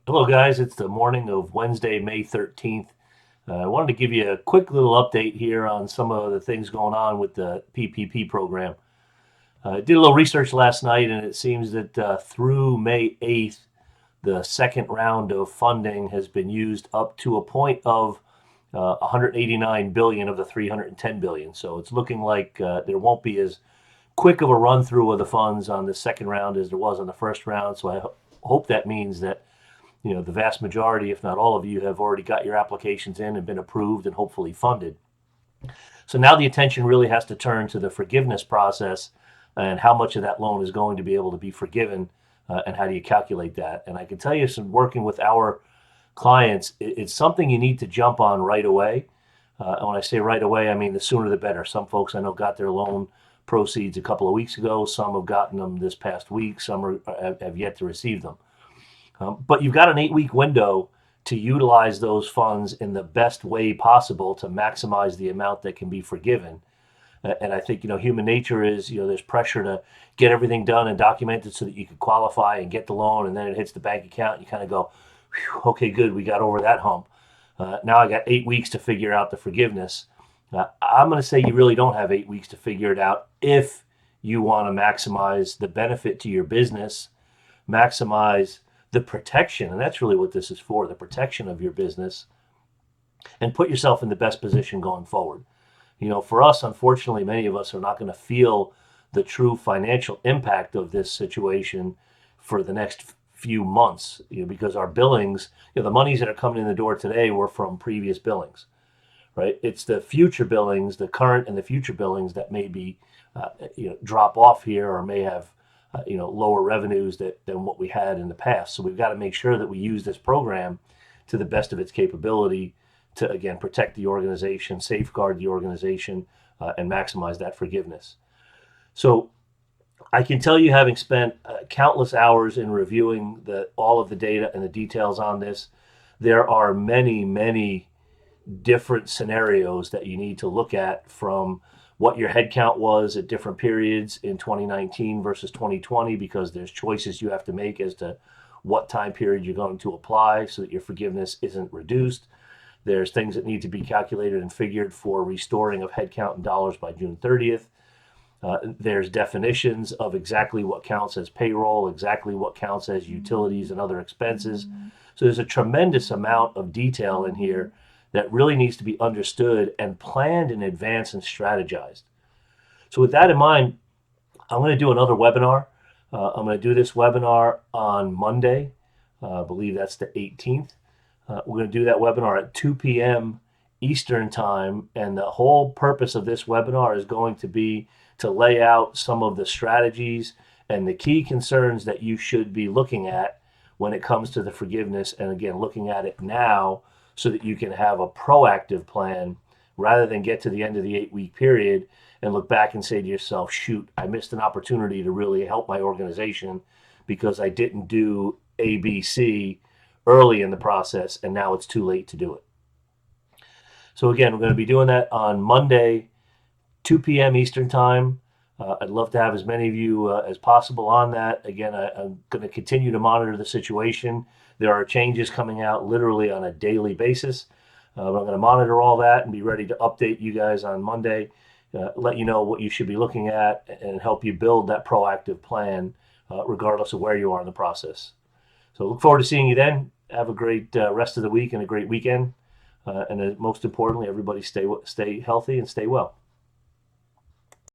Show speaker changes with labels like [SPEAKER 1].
[SPEAKER 1] Hello, guys. It's the morning of Wednesday, May 13th. I wanted to give you a quick little update here on some of the things going on with the PPP program. I did a little research last night, and it seems that through May 8th, the second round of funding has been used up to a point of 189 billion of the 310 billion. So it's looking like there won't be as quick of a run through of the funds on the second round as there was on the first round. So I hope that means that the vast majority, if not all of you, have already got your applications in and been approved and hopefully funded. So now the attention really has to turn to the forgiveness process and how much of that loan is going to be able to be forgiven, and how do you calculate that. And I can tell you, some working with our clients, it's something you need to jump on right away. And when I say right away, I mean the sooner the better. Some folks I know got their loan proceeds a couple of weeks ago. Some have gotten them this past week. Some have yet to receive them. But you've got an 8-week window to utilize those funds in the best way possible to maximize the amount that can be forgiven. And I think, human nature is, there's pressure to get everything done and documented so that you can qualify and get the loan. And then it hits the bank account. And you kind of go, okay, good. We got over that hump. Now I got 8 weeks to figure out the forgiveness. I'm going to say you really don't have 8 weeks to figure it out if you want to maximize the benefit to your business, maximize the protection, and that's really what this is for, the protection of your business, and put yourself in the best position going forward. For us, unfortunately, many of us are not going to feel the true financial impact of this situation for the next few months, because our billings, the monies that are coming in the door today were from previous billings, right? It's the future billings, the current and the future billings that may be, drop off here or may have lower revenues than what we had in the past. So we've got to make sure that we use this program to the best of its capability to, again, protect the organization, safeguard the organization, and maximize that forgiveness. So I can tell you, having spent countless hours in reviewing all of the data and the details on this, there are many, many different scenarios that you need to look at, from what your headcount was at different periods in 2019 versus 2020, because there's choices you have to make as to what time period you're going to apply so that your forgiveness isn't reduced. There's things that need to be calculated and figured for restoring of headcount in dollars by June 30th. There's definitions of exactly what counts as payroll, exactly what counts as utilities and other expenses. So there's a tremendous amount of detail in here that really needs to be understood and planned in advance and strategized. So with that in mind, I'm going to do another webinar. I'm going to do this webinar on Monday. I believe that's the 18th. We're going to do that webinar at 2 p.m. Eastern time. And the whole purpose of this webinar is going to be to lay out some of the strategies and the key concerns that you should be looking at when it comes to the forgiveness. And again, looking at it now, so that you can have a proactive plan rather than get to the end of the 8-week period and look back and say to yourself, shoot, I missed an opportunity to really help my organization because I didn't do A, B, C early in the process, and now it's too late to do it. So again, we're going to be doing that on Monday, 2 p.m. Eastern time. I'd love to have as many of you as possible on that. Again, I'm going to continue to monitor the situation. There are changes coming out literally on a daily basis. But I'm going to monitor all that and be ready to update you guys on Monday, let you know what you should be looking at, and help you build that proactive plan, regardless of where you are in the process. So look forward to seeing you then. Have a great rest of the week and a great weekend. And most importantly, everybody stay healthy and stay well.